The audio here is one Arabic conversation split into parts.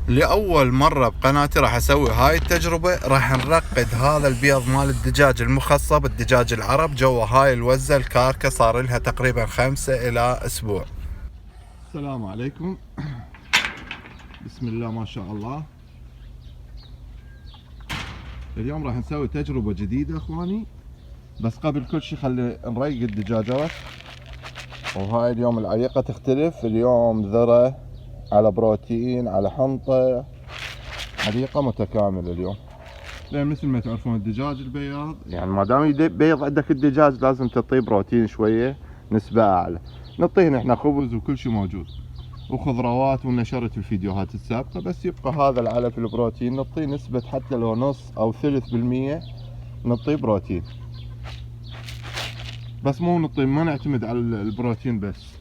لأول مرة بقناتي راح أسوي هاي التجربة. راح نرقد هذا البيض مال الدجاج المخصب، الدجاج العرب، جوا هاي الوزة الكاركة. صار لها تقريبا 5 إلى أسبوع. السلام عليكم. بسم الله ما شاء الله. اليوم راح نسوي تجربة جديدة اخواني، بس قبل كل شي خلي نريق الدجاجات. وهاي اليوم العليقة تختلف، اليوم ذرة على بروتين على حنطة، عليقة متكاملة اليوم. لان مثل ما تعرفون الدجاج البياض يعني ما دام بيض عندك الدجاج لازم تعطيه بروتين شوية نسبة اعلى. نعطيه نحن خبز وكل شي موجود وخضروات، ونشرت الفيديوهات السابقة. بس يبقى هذا العلف البروتين نعطيه نسبة حتى لو نص او 3% نعطيه بروتين. بس مو نعطيه، ما نعتمد على البروتين بس.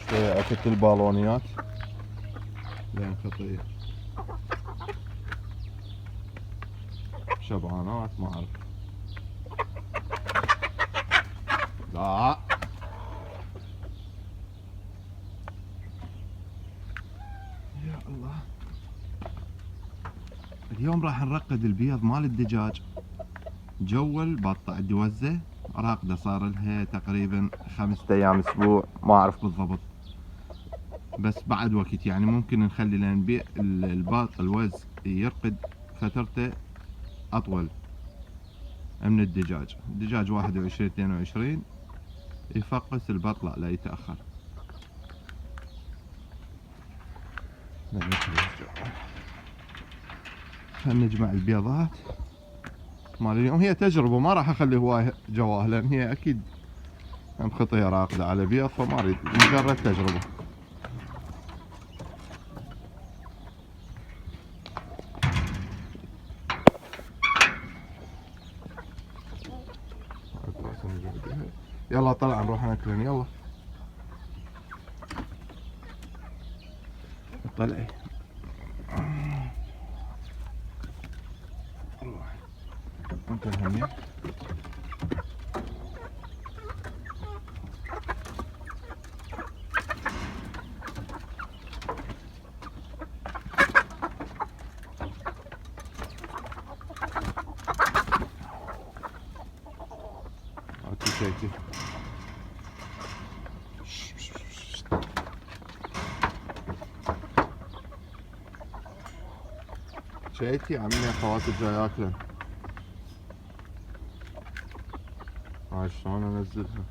شوية اكلت البالونيات لين خطير شبعانات ما اعرف. لا يا الله. اليوم راح نرقد البيض مال الدجاج جو البطة. عندي وزة راقدة صار لها تقريبا 5 ايام اسبوع، ما اعرف بالضبط، بس بعد وقت يعني ممكن نخلي لان الباط الوز يرقد فترته اطول من الدجاج. الدجاج 21 22 يفقس، البط لا يتأخر. خلينا نجمع البيضات مال اليوم. هي تجربة ما راح اخلي هواي جواه، لان هي اكيد خطية راقدة على بيض، فما اريد، مجرد تجربة. يلا طلع نروح ناكلن. يلا طلعي روح انت الهنية. هاتي شيتي. شيتي عمي اخواتي جاي ياكلن. هاي شلون انزلها.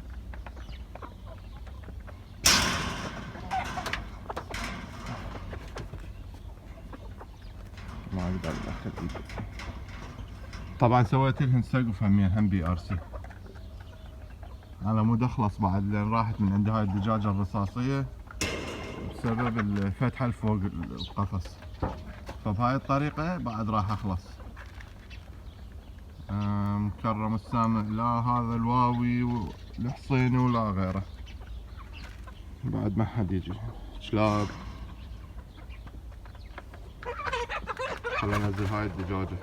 ما اقدر ادخل ايدي. طبعا سويت لهن سقف هم بي ار سي على مود اخلص بعد، لان راحت من عند هاي الدجاجة الرصاصية بسبب الفتحة الفوق القفص. فبهاي الطريقة بعد راح اخلص. مكرم السامع لا هذا الواوي والحصيني ولا غيره، بعد ما حد يجي. شلاب خلينا ننزل هاي الدجاجة.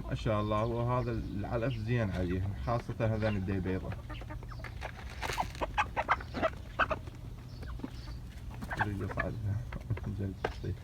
ما شاء الله، وهذا العلف زين عليه، خاصة هذين الديبيضة. يريد يصعدها جلد الصيف.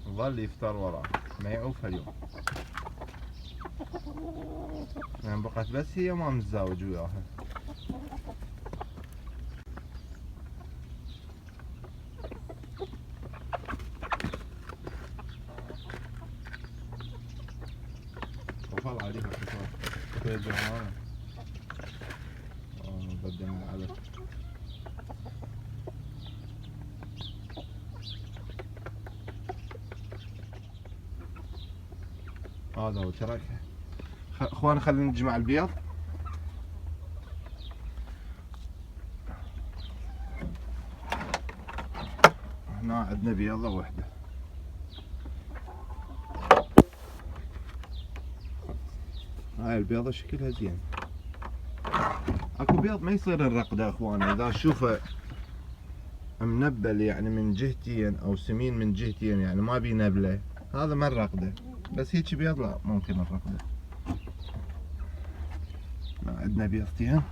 ظل يفتر وراه ما يعوف اليوم، يعني بقت بس هي ما متزاوج وياها. وخل عليها كثار. هي جمانة. قدام العلف. هذا هو ترى اخوان. خلينا نجمع البيض. هنا عندنا بيضة واحدة. هاي البيضة شكلها زين. اكو بيض ما يصير نرقده اخوان، اذا اشوفه منبل يعني من جهتين او سمين من جهتين يعني ما بي نبله، هذا ما نرقده. بس هيك بيض لا ممكن نرقده. عندنا بيضتين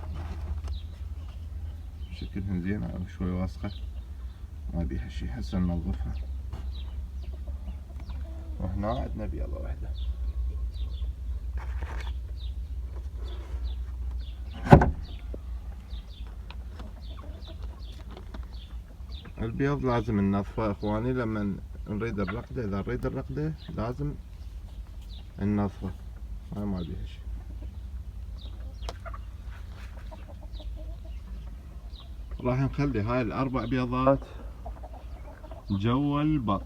شكلهن زين، شوي واسخة ما بيها شي، هسه ننظفها. وهنا عندنا بيضة واحدة. البيض لازم ننظفه اخواني لما نريد الرقدة. اذا نريد الرقدة لازم ننظفه، هاي ما بيها شي. راح نخلي هاي الاربع بيضات جوا البط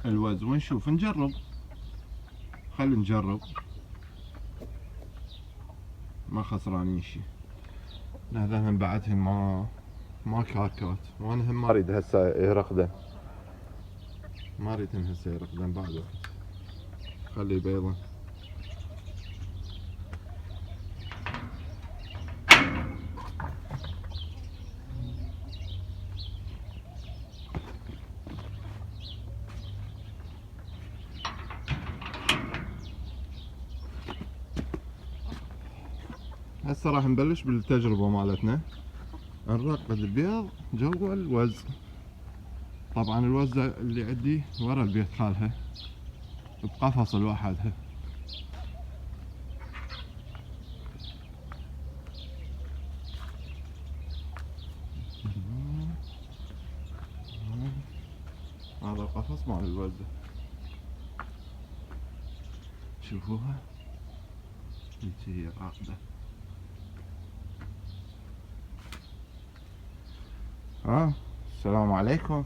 الوز ونشوف، نجرب. خلي نجرب، ما خسرانين شي. هذا من بعدهم ما كاكات، وانا هم ما اريد هسه يرقدن. ما اريدهم هسه يرقدن بعد وقت. خلي بيضة. هسه راح نبلش بالتجربة مالتنا. نرقد البيض جوا الوز. طبعا الوز اللي عندي ورا البيت خالها بقفص لوحدها. هذا القفص مال الوز، شوفوها هيك هي راقدة. السلام عليكم.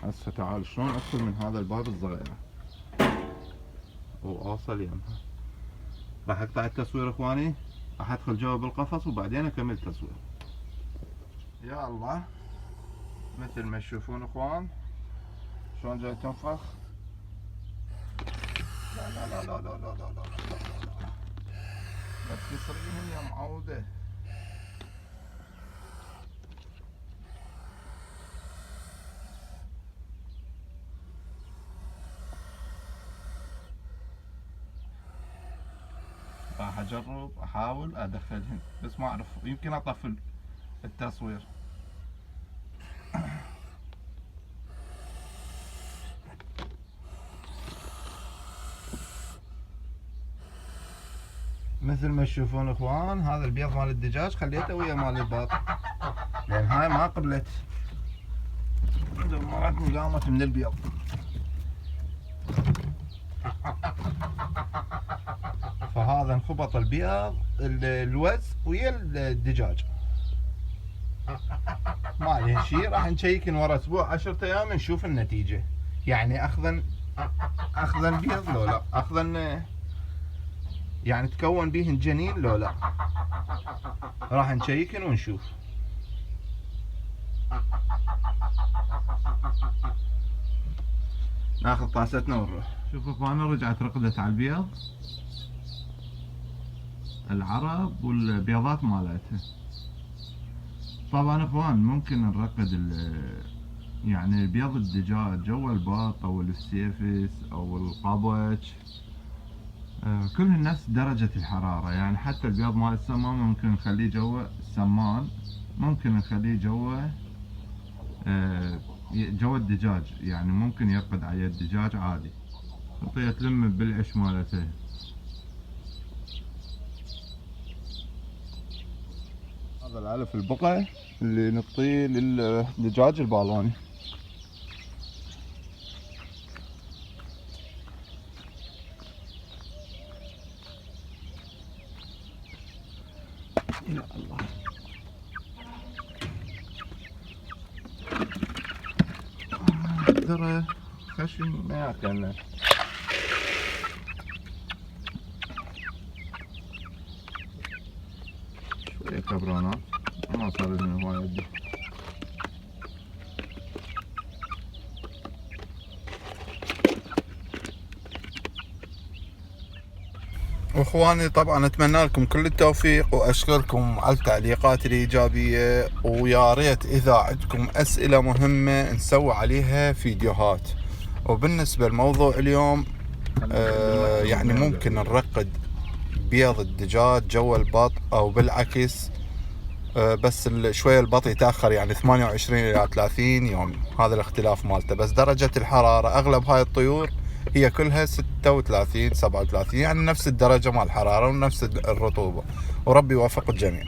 هسه تعال شلون ادخل من هذا الباب الصغير واوصل يمها. راح اقطع التصوير اخواني، راح ادخل جوا بالقفص وبعدين اكمل التصوير. يا الله، مثل ما تشوفون اخوان شلون جاي تنفخ. لا لا لا لا لا لا لا لا لا تكسريهم يا معودة. راح اجرب احاول ادخلهن بس ما اعرف، يمكن اطفل التصوير. مثل ما تشوفون اخوان هذا البيض مال الدجاج خليته ويا مال البط، لان هاي ما قبلت دمرتني قامت من البيض. فهذا انخبط البيض الوز ويا الدجاج، ما عليه شيء. راح نشيكن ورا اسبوع 10 ايام نشوف النتيجة، يعني اخذن بيض لو لا، اخذن يعني تكون بيهن جنين لو لا. راح نشيكن ونشوف. ناخذ طاستنا ونروح. شوفوا اخوانا رجعت رقدت على البيض العرب والبيضات مالتها. طبعا اخوان ممكن نرقد يعني بيض الدجاج جوا البط او الفسيفس او القبج، كلهن نفس درجة الحرارة. يعني حتى البيض مال السمان ممكن نخليه جوا السمان، ممكن نخليه جوا الدجاج، يعني ممكن يرقد على الدجاج عادي. نعطيه تلم بالعش مالته. هذا العلف البقع اللي نعطيه للدجاج البالوني. يا الله. ذرة خشن ما ياكلنا. شوية كبرانات ما صار لنا هواية. واخواني طبعا اتمنى لكم كل التوفيق واشكركم على التعليقات الايجابيه، ويا ريت اذا عندكم اسئله مهمه نسوي عليها فيديوهات. وبالنسبه لموضوع اليوم يعني ممكن نرقد بيض الدجاج جوا البط او بالعكس، بس شويه البط يتاخر يعني 28 الى 30 يوم، هذا الاختلاف مالته. بس درجه الحراره اغلب هاي الطيور هي كلها 36 37، يعني نفس الدرجه مال الحراره ونفس الرطوبه. وربي يوفق الجميع.